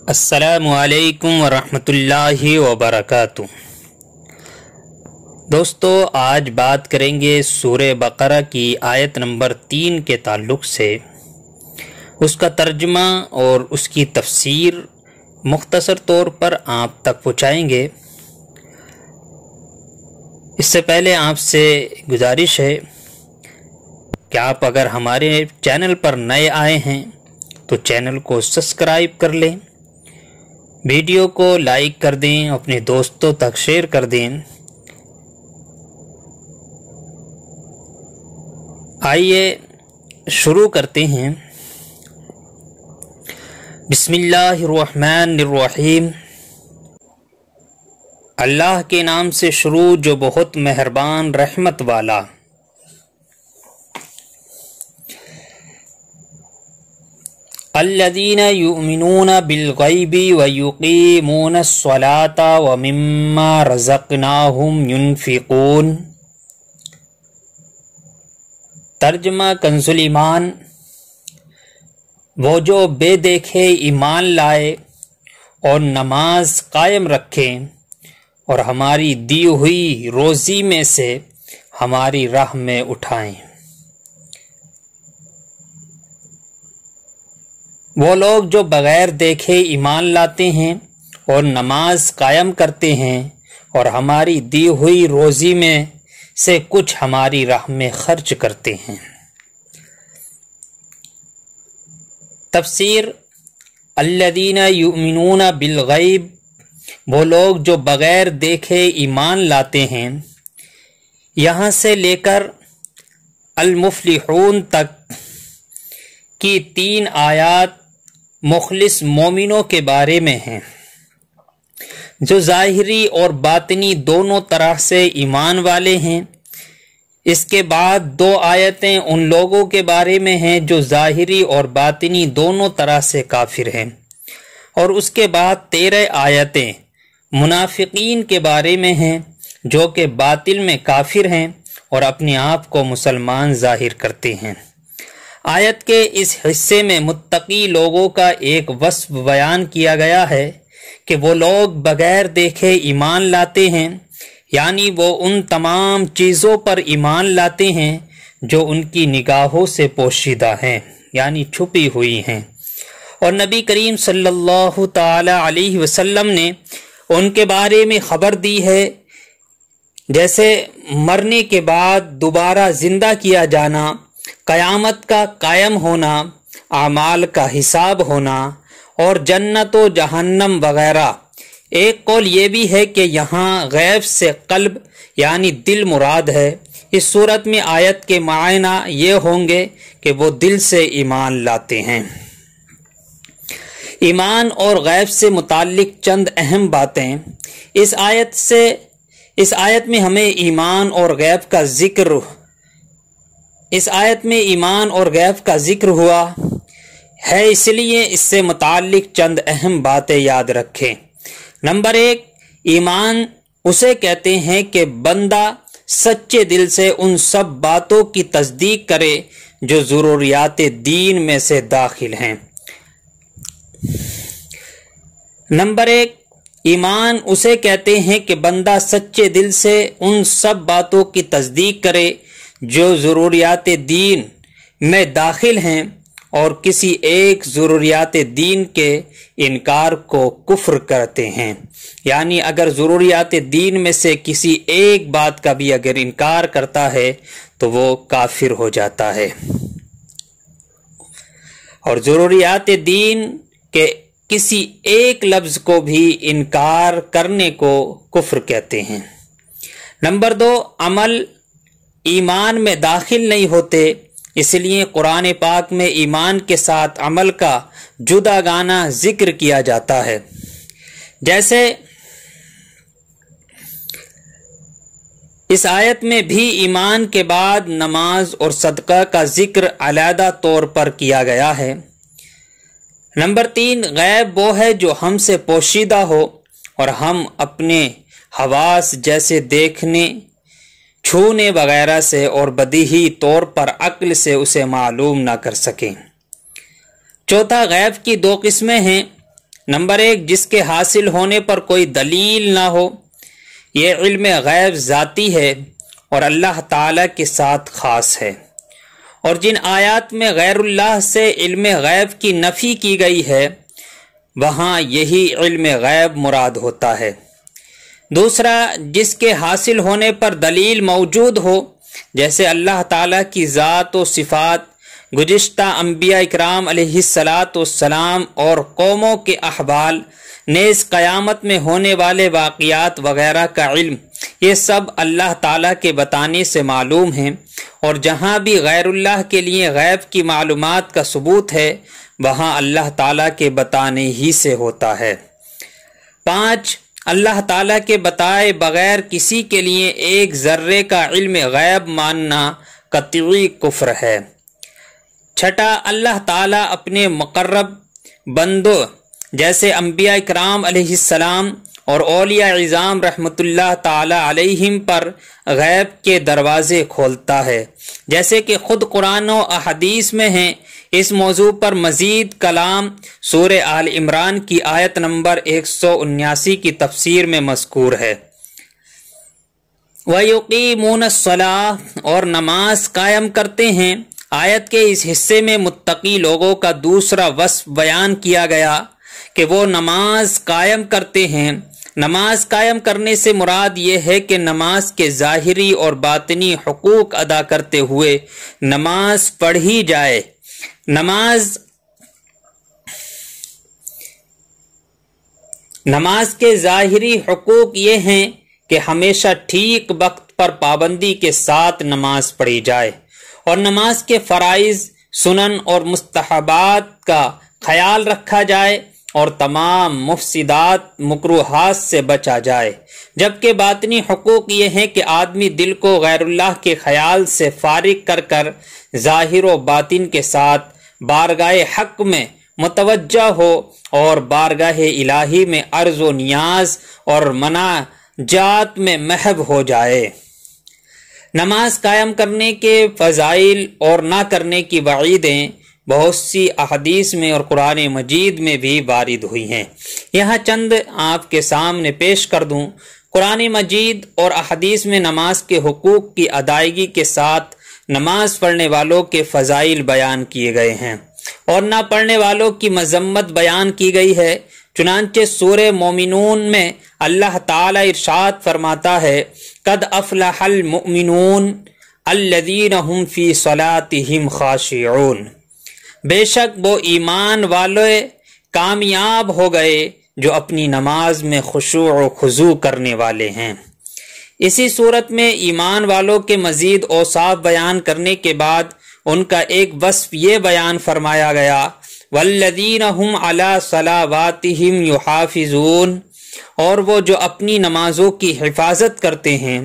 السلام علیکم ورحمۃ اللہ وبرکاتہ۔ دوستو، آج بات کریں گے سورہ بقرہ کی آیت نمبر 3 کے تعلق سے۔ اس کا ترجمہ اور اس کی تفسیر مختصر طور پر آپ تک پہنچائیں گے۔ اس سے پہلے آپ سے گزارش ہے کہ آپ اگر ہمارے چینل پر نئے آئے ہیں تو چینل کو سبسکرائب کر لیں، ویڈیو کو لائک کر دیں، اپنے دوستوں تک شیئر کر دیں۔ آئیے شروع کرتے ہیں۔ بسم اللہ الرحمن الرحیم۔ اللہ کے نام سے شروع جو بہت مہربان رحمت والا۔ الذین یؤمنون بالغیب ویقیمون الصلاة ومما رزقناہم ینفقون۔ ترجمہ کنز ایمان: وہ جو بے دیکھے ایمان لائے اور نماز قائم رکھیں اور ہماری دی ہوئی روزی میں سے ہماری راہ میں اٹھائیں۔ وہ لوگ جو بغیر دیکھے ایمان لاتے ہیں اور نماز قائم کرتے ہیں اور ہماری دی ہوئی روزی میں سے کچھ ہماری راہ میں خرچ کرتے ہیں۔ تفسیر: الذین یؤمنون بالغیب، وہ لوگ جو بغیر دیکھے ایمان لاتے ہیں۔ یہاں سے لے کر المفلحون تک کی 3 آیات مخلص مومنوں کے بارے میں ہیں، جو ظاہری اور باطنی دونوں طرح سے ایمان والے ہیں۔ اس کے بعد 2 آیتیں ان لوگوں کے بارے میں ہیں جو ظاہری اور باطنی دونوں طرح سے کافر ہیں، اور اس کے بعد 13 آیتیں منافقین کے بارے میں ہیں جو کہ باطل میں کافر ہیں اور اپنے آپ کو مسلمان ظاہر کرتے ہیں۔ آیت کے اس حصے میں متقی لوگوں کا ایک وصف بیان کیا گیا ہے کہ وہ لوگ بغیر دیکھے ایمان لاتے ہیں، یعنی وہ ان تمام چیزوں پر ایمان لاتے ہیں جو ان کی نگاہوں سے پوشیدہ ہیں، یعنی چھپی ہوئی ہیں، اور نبی کریم صلی اللہ تعالی علیہ وسلم نے ان کے بارے میں خبر دی ہے، جیسے مرنے کے بعد دوبارہ زندہ کیا جانا، قیامت کا قائم ہونا، اعمال کا حساب ہونا اور جنت و جہنم وغیرہ۔ ایک قول یہ بھی ہے کہ یہاں غیب سے قلب یعنی دل مراد ہے۔ اس صورت میں آیت کے معنی یہ ہوں گے کہ وہ دل سے ایمان لاتے ہیں۔ ایمان اور غیب سے متعلق چند اہم باتیں۔ اس آیت میں ہمیں ایمان اور غیب کا ذکر ہوا ہے، اس لیے اس سے متعلق چند اہم باتیں یاد رکھیں۔ نمبر 1، ایمان اسے کہتے ہیں کہ بندہ سچے دل سے ان سب باتوں کی تصدیق کرے جو ضروریات دین میں سے داخل ہیں۔ نمبر 1، ایمان اسے کہتے ہیں کہ بندہ سچے دل سے ان سب باتوں کی تصدیق کرے جو ضروریات دین میں داخل ہیں اور کسی ایک ضروریات دین کے انکار کو کفر کرتے ہیں، یعنی اگر ضروریات دین میں سے کسی ایک بات کا بھی اگر انکار کرتا ہے تو وہ کافر ہو جاتا ہے، اور ضروریات دین کے کسی ایک لفظ کو بھی انکار کرنے کو کفر کہتے ہیں۔ نمبر 2، عمل ایمان میں داخل نہیں ہوتے، اس لیے قرآن پاک میں ایمان کے ساتھ عمل کا جدا گانا ذکر کیا جاتا ہے، جیسے اس آیت میں بھی ایمان کے بعد نماز اور صدقہ کا ذکر علیحدہ طور پر کیا گیا ہے۔ نمبر 3، غیب وہ ہے جو ہم سے پوشیدہ ہو اور ہم اپنے حواس جیسے دیکھنے، چھونے وغیرہ سے اور بدیہی طور پر عقل سے اسے معلوم نہ کر سکیں۔ چوتھا، غیب کی 2 قسمیں ہیں، نمبر 1 جس کے حاصل ہونے پر کوئی دلیل نہ ہو، یہ علم غیب ذاتی ہے اور اللہ تعالیٰ کے ساتھ خاص ہے، اور جن آیات میں غیر اللہ سے علم غیب کی نفی کی گئی ہے وہاں یہی علم غیب مراد ہوتا ہے۔ دوسرا جس کے حاصل ہونے پر دلیل موجود ہو، جیسے اللہ تعالیٰ کی ذات و صفات، گزشتہ انبیاء اکرام علیہ السلام اور قوموں کے احوال، نیز قیامت میں ہونے والے واقعات وغیرہ کا علم، یہ سب اللہ تعالیٰ کے بتانے سے معلوم ہیں، اور جہاں بھی غیر اللہ کے لیے غیب کی معلومات کا ثبوت ہے وہاں اللہ تعالیٰ کے بتانے ہی سے ہوتا ہے۔ 5 اللہ تعالیٰ کے بتائے بغیر کسی کے لیے ایک ذرے کا علم غیب ماننا قطعی کفر ہے۔ 6 اللہ تعالیٰ اپنے مقرب بندوں جیسے انبیاء اکرام علیہ السلام اور اولیاء عظام رحمۃ اللہ تعالی علیہم پر غیب کے دروازے کھولتا ہے، جیسے کہ خود قرآن و احادیث میں ہیں۔ اس موضوع پر مزید کلام سورہ آل عمران کی آیت نمبر 179 کی تفسیر میں مذکور ہے۔ وَيُقِيمُونَ الصَّلَاةَ اور نماز قائم کرتے ہیں۔ آیت کے اس حصے میں متقی لوگوں کا دوسرا وصف بیان کیا گیا کہ وہ نماز قائم کرتے ہیں۔ نماز قائم کرنے سے مراد یہ ہے کہ نماز کے ظاہری اور باطنی حقوق ادا کرتے ہوئے نماز پڑھی جائے۔ نماز کے ظاہری حقوق یہ ہیں کہ ہمیشہ ٹھیک وقت پر پابندی کے ساتھ نماز پڑھی جائے، اور نماز کے فرائض، سنن اور مستحبات کا خیال رکھا جائے، اور تمام مفسدات مکروہات سے بچا جائے، جبکہ باطنی حقوق یہ ہیں کہ آدمی دل کو غیر اللہ کے خیال سے فارغ کر کر ظاہر و باطن کے ساتھ بارگاہ حق میں متوجہ ہو، اور بارگاہ الہی میں عرض و نیاز اور مناجات میں محو ہو جائے۔ نماز قائم کرنے کے فضائل اور نہ کرنے کی وعیدیں بہت سی احادیث میں اور قرآن مجید میں بھی وارد ہوئی ہیں۔ یہاں چند آپ کے سامنے پیش کر دوں۔ قرآن مجید اور احادیث میں نماز کے حقوق کی ادائیگی کے ساتھ نماز پڑھنے والوں کے فضائل بیان کیے گئے ہیں، اور نہ پڑھنے والوں کی مذمت بیان کی گئی ہے۔ چنانچہ سورہ مومنون میں اللہ تعالی ارشاد فرماتا ہے، قد افلح المؤمنون الذین هم فی صلاتهم خاشعون، بے شک وہ ایمان والے کامیاب ہو گئے جو اپنی نماز میں خشوع و خضوع کرنے والے ہیں۔ اسی صورت میں ایمان والوں کے مزید اوصاف بیان کرنے کے بعد ان کا ایک وصف یہ بیان فرمایا گیا، والذین هم علی صلواتہم یحافظون، اور وہ جو اپنی نمازوں کی حفاظت کرتے ہیں۔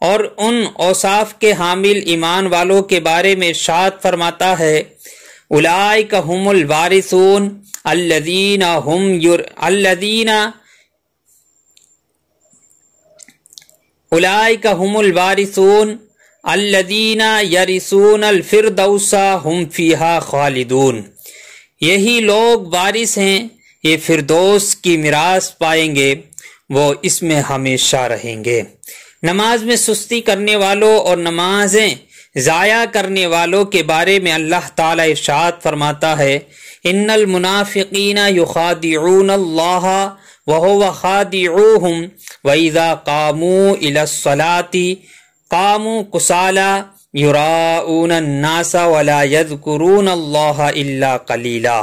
اور ان اوصاف کے حامل ایمان والوں کے بارے میں ارشاد فرماتا ہے، اولئک هم الوارثون الذین یرثون الفردوس هم فیہا خالدون، یہی لوگ وارث ہیں، یہ فردوس کی میراث پائیں گے، وہ اس میں ہمیشہ رہیں گے۔ نماز میں سستی کرنے والوں اور نمازیں ضائع کرنے والوں کے بارے میں اللہ تعالی ارشاد فرماتا ہے، ان المنافقین یخادعون اللہ وهو خادعوهم وَإِذَا قَامُوا إِلَى الصَّلَاةِ قَامُوا كُسَالَىٰ يُرَاءُونَ النَّاسَ وَلَا يَذْكُرُونَ اللَّهَ إِلَّا قَلِيلًا،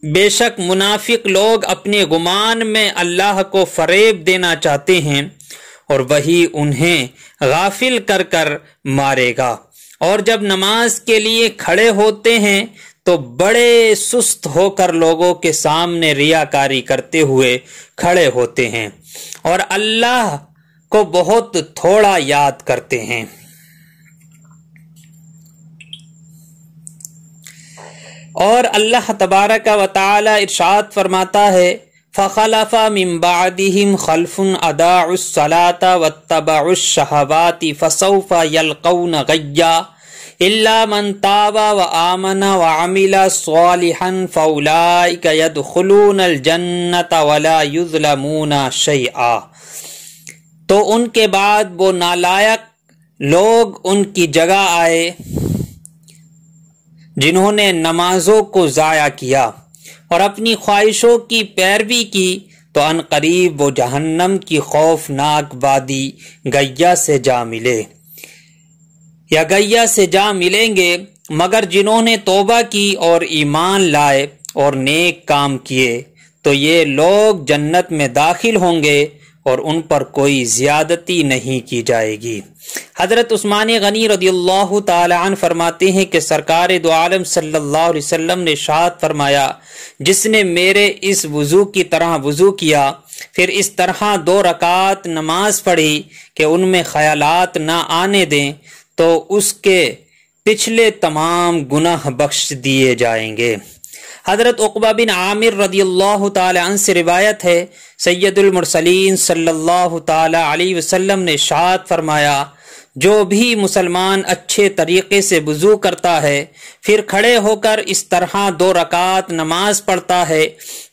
بے شک منافق لوگ اپنے گمان میں اللہ کو فریب دینا چاہتے ہیں اور وہی انہیں غافل کر کر مارے گا، اور جب نماز کے لیے کھڑے ہوتے ہیں تو بڑے سست ہو کر لوگوں کے سامنے ریاکاری کرتے ہوئے کھڑے ہوتے ہیں اور اللہ کو بہت تھوڑا یاد کرتے ہیں۔ اور اللہ تبارک و تعالی ارشاد فرماتا ہے، فَخَلَفَ مِن بَعْدِهِمْ خَلْفٌ أَضَاعُوا الصَّلَاةَ وَاتَّبَعُوا الشَّهَوَاتِ فَسَوْفَ يَلْقَوْنَ غَيًّا الا من تاب وآمن وعمل صالحا فاولئک يدخلون الجنة ولا يظلمون شیئا۔ تو ان کے بعد وہ نالائق لوگ ان کی جگہ آئے جنہوں نے نمازوں کو ضائع کیا اور اپنی خواہشوں کی پیروی کی، تو ان قریب وہ جہنم کی خوفناک وادی گیا سے جا ملے یا گیا سے جا ملیں گے، مگر جنہوں نے توبہ کی اور ایمان لائے اور نیک کام کیے تو یہ لوگ جنت میں داخل ہوں گے اور ان پر کوئی زیادتی نہیں کی جائے گی۔ حضرت عثمان غنی رضی اللہ تعالی عنہ فرماتے ہیں کہ سرکار دو عالم صلی اللہ علیہ وسلم نے ارشاد فرمایا، جس نے میرے اس وضو کی طرح وضو کیا، پھر اس طرح 2 رکعت نماز پڑھی کہ ان میں خیالات نہ آنے دیں، تو اس کے پچھلے تمام گناہ بخش دیے جائیں گے۔ حضرت عقبہ بن عامر رضی اللہ تعالی عنہ سے روایت ہے، سید المرسلین صلی اللہ تعالی علیہ وسلم نے ارشاد فرمایا، جو بھی مسلمان اچھے طریقے سے وضو کرتا ہے پھر کھڑے ہو کر اس طرح 2 رکعت نماز پڑھتا ہے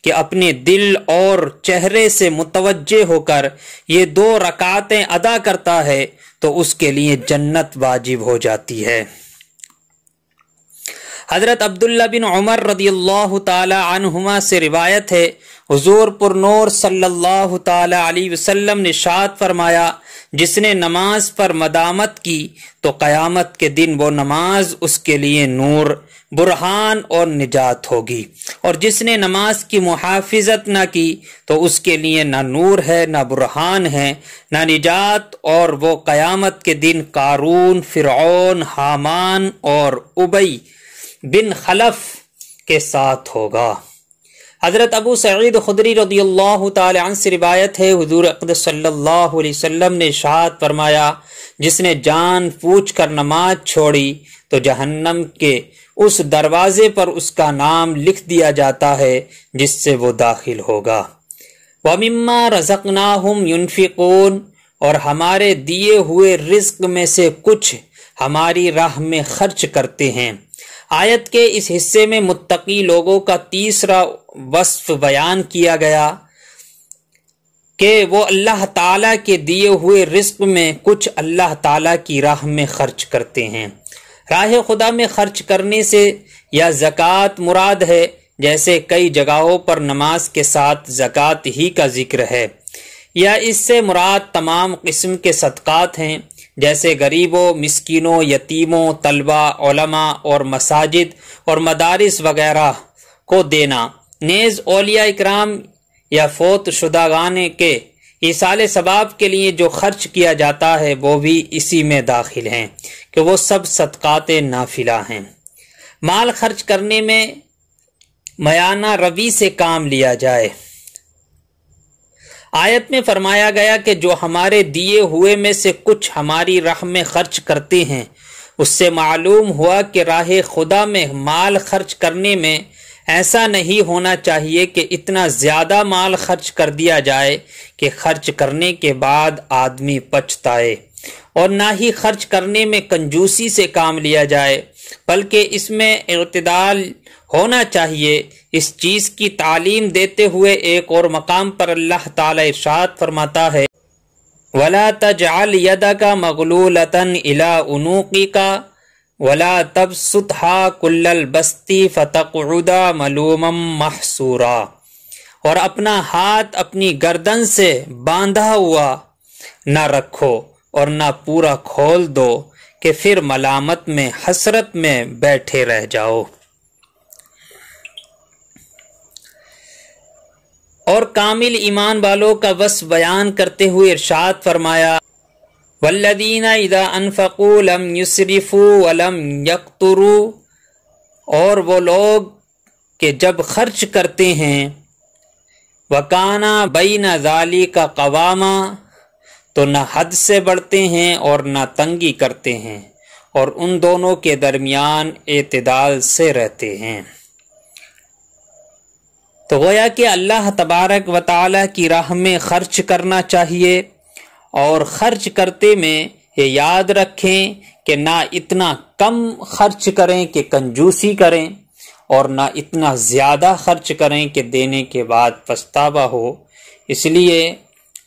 کہ اپنے دل اور چہرے سے متوجہ ہو کر یہ 2 رکعتیں ادا کرتا ہے تو اس کے لیے جنت واجب ہو جاتی ہے۔ حضرت عبداللہ بن عمر رضی اللہ تعالی عنہما سے روایت ہے، حضور پر نور صلی اللہ تعالی علیہ وسلم نے ارشاد فرمایا، جس نے نماز پر مدامت کی تو قیامت کے دن وہ نماز اس کے لیے نور، برہان اور نجات ہوگی، اور جس نے نماز کی محافظت نہ کی تو اس کے لیے نہ نور ہے، نہ برہان ہے، نہ نجات، اور وہ قیامت کے دن قارون، فرعون، حامان اور ابی بن خلف کے ساتھ ہوگا۔ حضرت ابو سعید خدری رضی اللہ تعالی عنہ سے روایت ہے، حضور اقدس صلی اللہ علیہ وسلم نے ارشاد فرمایا، جس نے جان پوچھ کر نماز چھوڑی تو جہنم کے اس دروازے پر اس کا نام لکھ دیا جاتا ہے جس سے وہ داخل ہوگا۔ وَمِمَّا رَزَقْنَاهُمْ يُنْفِقُونَ، اور ہمارے دیے ہوئے رزق میں سے کچھ ہماری راہ میں خرچ کرتے ہیں۔ آیت کے اس حصے میں متقی لوگوں کا تیسرا وصف بیان کیا گیا کہ وہ اللہ تعالیٰ کے دیے ہوئے رزق میں کچھ اللہ تعالیٰ کی راہ میں خرچ کرتے ہیں۔ راہ خدا میں خرچ کرنے سے یا زکوٰۃ مراد ہے، جیسے کئی جگہوں پر نماز کے ساتھ زکوٰۃ ہی کا ذکر ہے، یا اس سے مراد تمام قسم کے صدقات ہیں، جیسے غریبوں، مسکینوں، یتیموں، طلبہ، علماء اور مساجد اور مدارس وغیرہ کو دینا۔ نیز اولیاء اکرام یا فوت شدگان کے ایصال ثواب کے لیے جو خرچ کیا جاتا ہے وہ بھی اسی میں داخل ہیں کہ وہ سب صدقات نافلہ ہیں۔ مال خرچ کرنے میں میانہ روی سے کام لیا جائے۔ آیت میں فرمایا گیا کہ جو ہمارے دیے ہوئے میں سے کچھ ہماری راہ میں خرچ کرتے ہیں، اس سے معلوم ہوا کہ راہ خدا میں مال خرچ کرنے میں ایسا نہیں ہونا چاہیے کہ اتنا زیادہ مال خرچ کر دیا جائے کہ خرچ کرنے کے بعد آدمی پچھتائے، اور نہ ہی خرچ کرنے میں کنجوسی سے کام لیا جائے، بلکہ اس میں اعتدال ہونا چاہیے۔ اس چیز کی تعلیم دیتے ہوئے ایک اور مقام پر اللہ تعالی ارشاد فرماتا ہے، وَلَا تَجْعَلْ يَدَكَ مَغْلُولَةً إِلَىٰ عُنُوقِكَ وَلَا تَبْسُطْهَا كُلَّ الْبَسْطِ فَتَقْعُدَ مَلُومًا مَحْسُورًا، اور اپنا ہاتھ اپنی گردن سے باندھا ہوا نہ رکھو اور نہ پورا کھول دو کہ پھر ملامت میں حسرت میں بیٹھے رہ جاؤ۔ اور کامل ایمان والوں کا وصف بیان کرتے ہوئے ارشاد فرمایا، والذین اذا انفقوا لم یسرفوا ولم یقتروا، اور وہ لوگ کہ جب خرچ کرتے ہیں وکان بین ذالک قواما، تو نہ حد سے بڑھتے ہیں اور نہ تنگی کرتے ہیں، اور ان دونوں کے درمیان اعتدال سے رہتے ہیں۔ تو گویا کہ اللہ تبارک و تعالیٰ کی راہ میں خرچ کرنا چاہیے، اور خرچ کرتے میں یہ یاد رکھیں کہ نہ اتنا کم خرچ کریں کہ کنجوسی کریں اور نہ اتنا زیادہ خرچ کریں کہ دینے کے بعد پچھتاوا ہو۔ اس لیے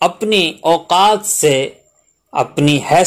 اپنی اوقات سے، اپنی حیثیت